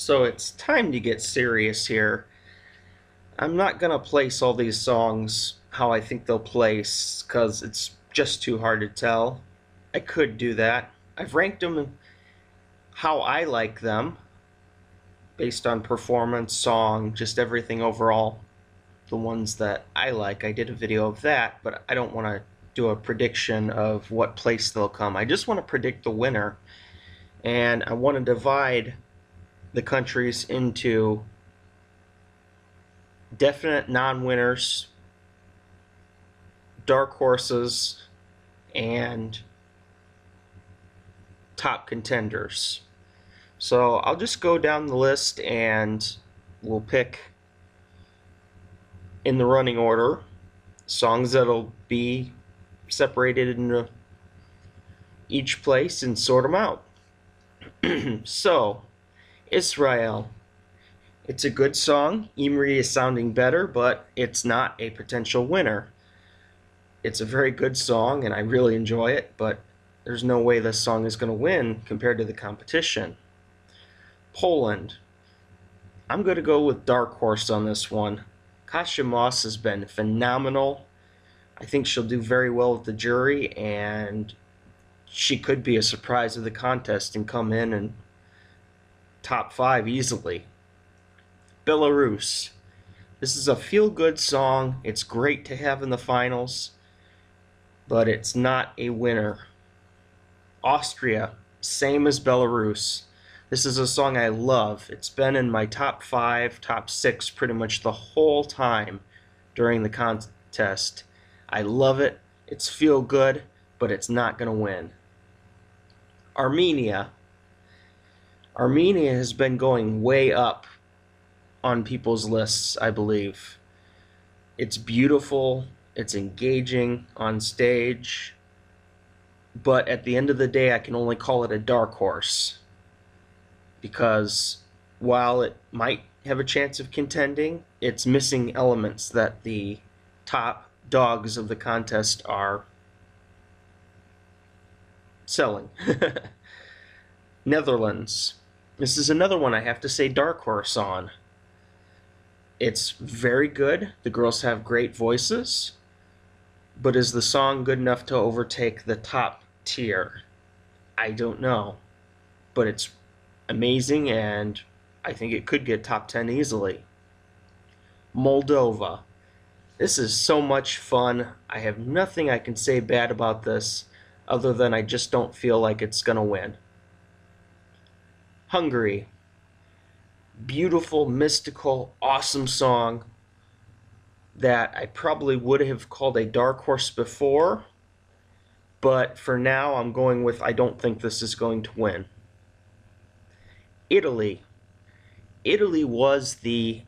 So it's time to get serious here. I'm not gonna place all these songs how I think they'll place, because it's just too hard to tell. I could do that. I've ranked them how I like them, based on performance, song, just everything overall. The ones that I like, I did a video of that, but I don't want to do a prediction of what place they'll come. I just want to predict the winner, and I want to divide the countries into definite non-winners, dark horses, and top contenders. So I'll just go down the list and we'll pick in the running order songs that'll be separated into each place and sort them out. So, Israel. It's a good song. Imri is sounding better, but it's not a potential winner. It's a very good song, and I really enjoy it, but there's no way this song is going to win compared to the competition. Poland. I'm going to go with Dark Horse on this one. Kasia Moss has been phenomenal. I think she'll do very well with the jury, and she could be a surprise of the contest and come in and top 5 easily. Belarus. This is a feel-good song. It's great to have in the finals, but it's not a winner. Austria. Same as Belarus. This is a song I love. It's been in my top 5, top 6 pretty much the whole time during the contest. I love it. It's feel good, but it's not going to win. Armenia. Armenia has been going way up on people's lists, I believe. It's beautiful. It's engaging on stage. But at the end of the day, I can only call it a dark horse, because while it might have a chance of contending, it's missing elements that the top dogs of the contest are selling. Netherlands. This is another one I have to say dark horse on. It's very good. The girls have great voices. But is the song good enough to overtake the top tier? I don't know. But it's amazing, and I think it could get top 10 easily. Moldova. This is so much fun. I have nothing I can say bad about this, other than I just don't feel like it's going to win. Hungary. Beautiful, mystical, awesome song that I probably would have called a dark horse before, but for now I'm going with I don't think this is going to win. Italy. Italy was the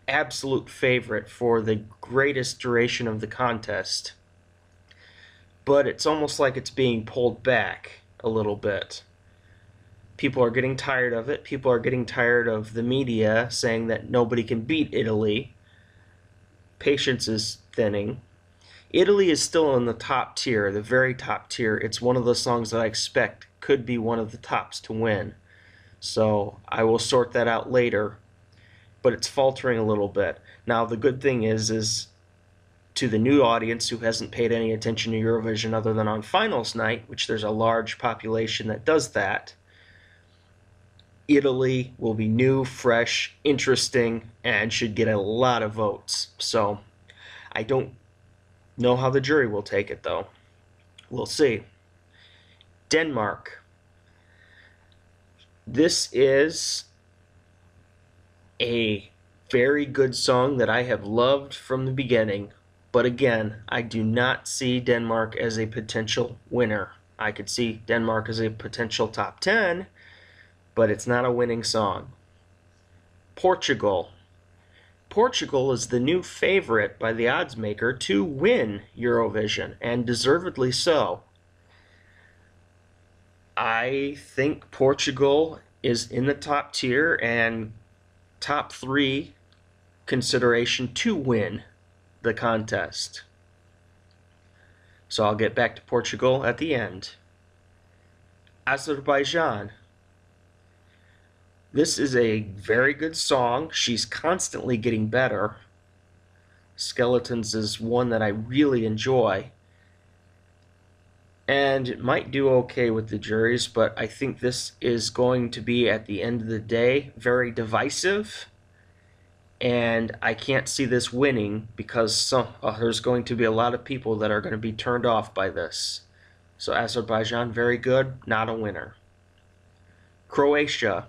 absolute favorite for the greatest duration of the contest, but it's almost like it's being pulled back a little bit. People are getting tired of it. People are getting tired of the media saying that nobody can beat Italy. Patience is thinning. Italy is still in the top tier, the very top tier. It's one of the songs that I expect could be one of the tops to win. So I will sort that out later, but it's faltering a little bit. Now the good thing is to the new audience who hasn't paid any attention to Eurovision other than on finals night, which there's a large population that does that, Italy will be new, fresh, interesting, and should get a lot of votes. So I don't know how the jury will take it, though. We'll see. Denmark. This is a very good song that I have loved from the beginning. But again, I do not see Denmark as a potential winner. I could see Denmark as a potential top 10, but it's not a winning song. Portugal. Portugal is the new favorite by the odds maker to win Eurovision, and deservedly so. I think Portugal is in the top tier and top 3 consideration to win the contest. So I'll get back to Portugal at the end. Azerbaijan. This is a very good song. She's constantly getting better. Skeletons is one that I really enjoy. And it might do okay with the juries, but I think this is going to be, at the end of the day, very divisive. And I can't see this winning because there's going to be a lot of people that are going to be turned off by this. So Azerbaijan, very good, not a winner. Croatia.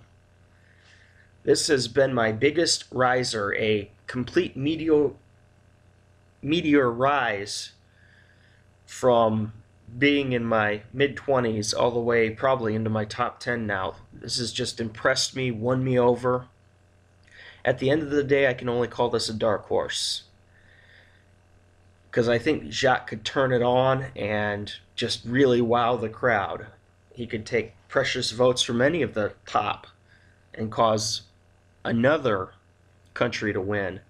This has been my biggest riser, a complete meteor rise from being in my mid-20s all the way probably into my top 10 now. This has just impressed me, won me over. At the end of the day, I can only call this a dark horse, because I think Jacques could turn it on and just really wow the crowd. He could take precious votes from any of the top and cause another country to win.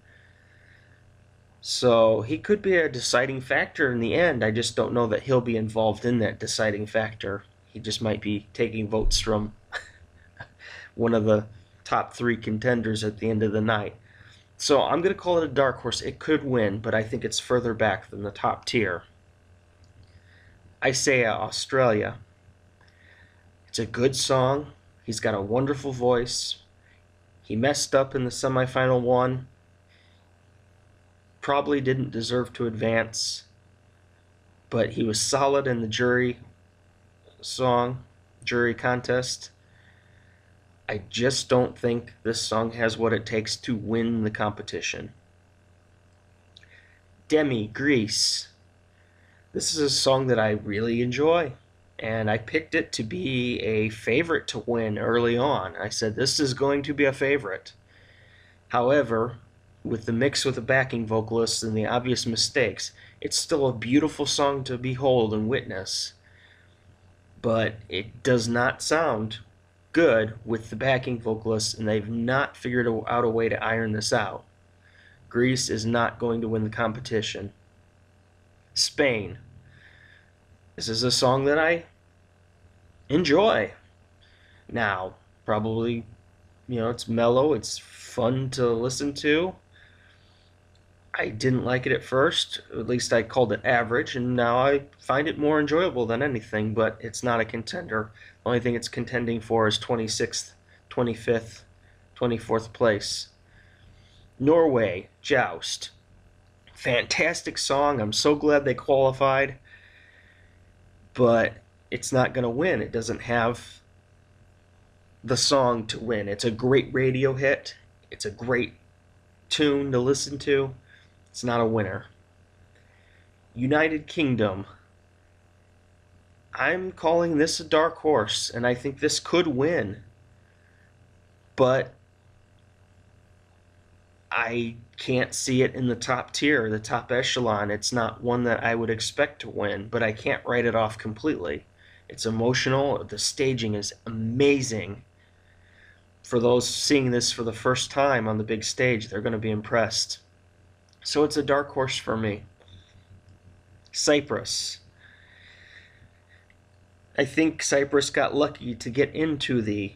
So he could be a deciding factor in the end. I just don't know that he'll be involved in that deciding factor. He just might be taking votes from one of the top 3 contenders at the end of the night. So I'm going to call it a dark horse. It could win, but I think it's further back than the top tier. I say Australia. It's a good song. He's got a wonderful voice. He messed up in the semifinal one. Probably didn't deserve to advance, but he was solid in the jury contest. I just don't think this song has what it takes to win the competition. Demi, Greece. This is a song that I really enjoy, and I picked it to be a favorite to win early on. I said this is going to be a favorite. However, with the mix with the backing vocalists and the obvious mistakes, it's still a beautiful song to behold and witness. But it does not sound good with the backing vocalists, and they've not figured out a way to iron this out. Greece is not going to win the competition. Spain. This is a song that I enjoy. Now, probably, it's mellow, it's fun to listen to. I didn't like it at first, at least I called it average, and now I find it more enjoyable than anything, but it's not a contender. The only thing it's contending for is 26th, 25th, 24th place. Norway, Joust. Fantastic song, I'm so glad they qualified, but it's not going to win. It doesn't have the song to win. It's a great radio hit, it's a great tune to listen to. It's not a winner. United Kingdom. I'm calling this a dark horse, and I think this could win. But I can't see it in the top tier, the top echelon. It's not one that I would expect to win, but I can't write it off completely. It's emotional. The staging is amazing. For those seeing this for the first time on the big stage, they're going to be impressed. So it's a dark horse for me. Cyprus. I think Cyprus got lucky to get into the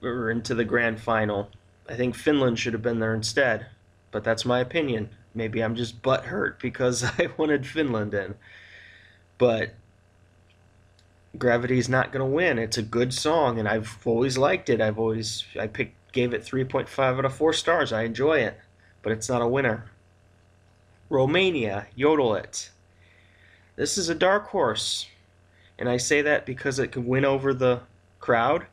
into the grand final. I think Finland should have been there instead, but that's my opinion. Maybe I'm just butthurt because I wanted Finland in. But Gravity's not going to win. It's a good song, and I've always liked it. Gave it 3.5 out of 4 stars. I enjoy it, but it's not a winner. Romania, Yodel It. This is a dark horse, and I say that because it can win over the crowd.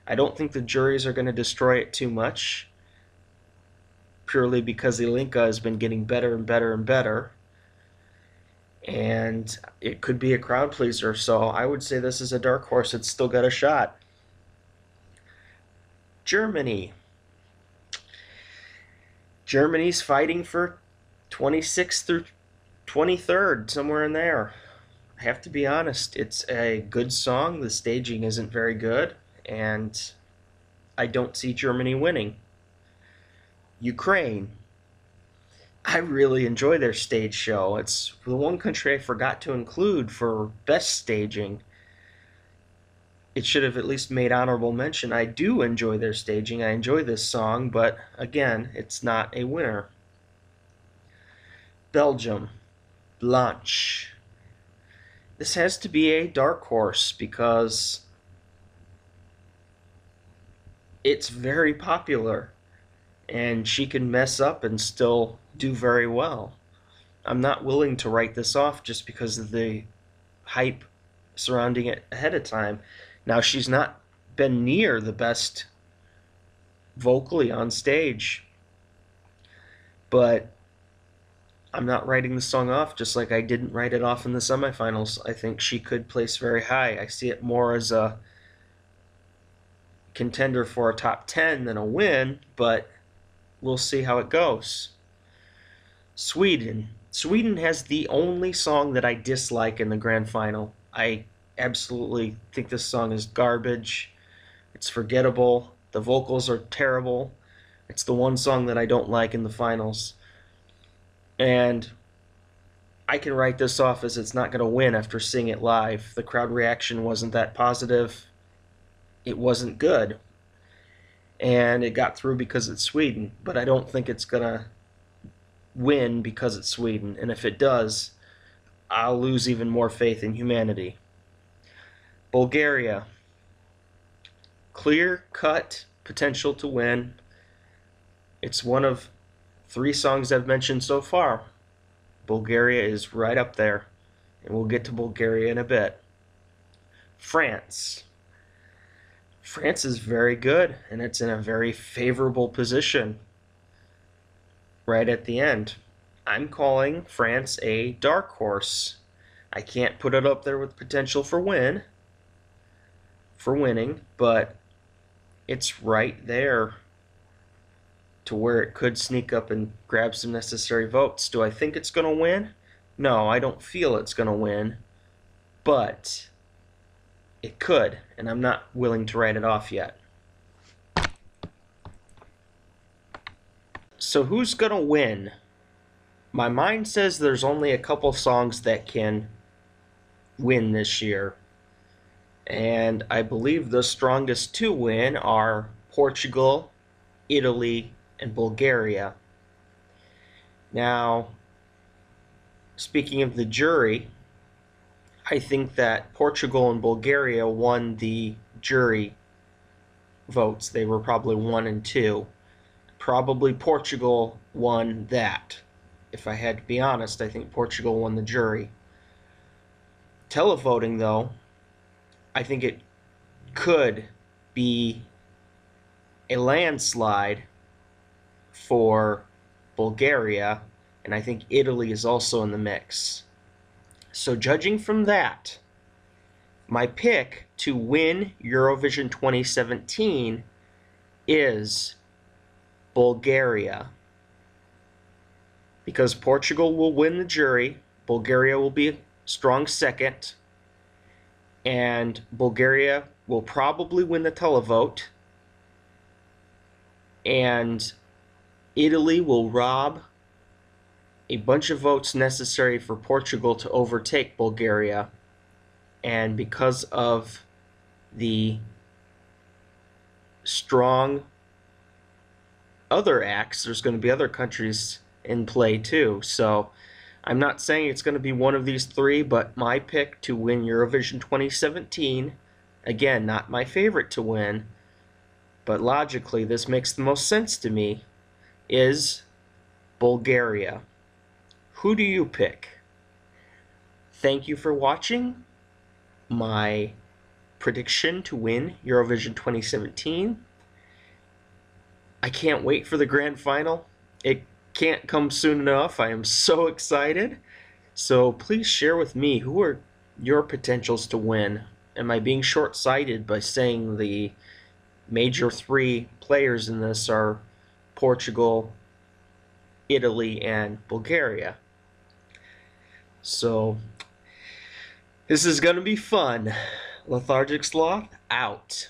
I don't think the juries are going to destroy it too much, purely because Ilinka has been getting better and better and better, and it could be a crowd pleaser, so I would say this is a dark horse. It's still got a shot. Germany. Germany's fighting for 26th through 23rd, somewhere in there. I have to be honest, it's a good song. The staging isn't very good, and I don't see Germany winning. Ukraine. I really enjoy their stage show. It's the one country I forgot to include for best staging. it should have at least made honorable mention. I do enjoy their staging. I enjoy this song, but again, it's not a winner. Belgium, Blanche. This has to be a dark horse because it's very popular and she can mess up and still do very well. I'm not willing to write this off just because of the hype surrounding it ahead of time. Now, she's not been near the best vocally on stage, but I'm not writing the song off, just like I didn't write it off in the semifinals. I think she could place very high. I see it more as a contender for a top 10 than a win, but we'll see how it goes. Sweden. Sweden has the only song that I dislike in the grand final. I absolutely think this song is garbage. It's forgettable. The vocals are terrible. It's the one song that I don't like in the finals. And I can write this off as it's not going to win after seeing it live. The crowd reaction wasn't that positive. It wasn't good. And it got through because it's Sweden. But I don't think it's going to win because it's Sweden. And if it does, I'll lose even more faith in humanity. Bulgaria. Clear-cut potential to win. It's one of 3 songs I've mentioned so far. Bulgaria is right up there. And we'll get to Bulgaria in a bit. France. France is very good, and it's in a very favorable position right at the end. I'm calling France a dark horse. I can't put it up there with potential for winning, but it's right there to where it could sneak up and grab some necessary votes. Do I think it's going to win? No, I don't feel it's going to win, but it could, and I'm not willing to write it off yet. So who's going to win? My mind says there's only a couple songs that can win this year, and I believe the strongest to win are Portugal, Italy, and Bulgaria. Now, speaking of the jury, I think that Portugal and Bulgaria won the jury votes. They were probably 1 and 2. Probably Portugal won that. If I had to be honest, I think Portugal won the jury. Televoting, though, I think it could be a landslide for Bulgaria, and I think Italy is also in the mix. So judging from that, my pick to win Eurovision 2017 is Bulgaria. Because Portugal will win the jury, Bulgaria will be a strong second, and Bulgaria will probably win the televote, and Italy will rob a bunch of votes necessary for Portugal to overtake Bulgaria. And because of the strong other acts, there's going to be other countries in play too. So I'm not saying it's going to be one of these 3, but my pick to win Eurovision 2017, again, not my favorite to win, but logically this makes the most sense to me, is Bulgaria. Who do you pick? Thank you for watching my prediction to win Eurovision 2017. I can't wait for the grand final. It can't come soon enough. I am so excited. So please share with me, who are your potentials to win? Am I being short-sighted by saying the major 3 players in this are Portugal, Italy, and Bulgaria? So this is going to be fun. Lethargic Sloth out.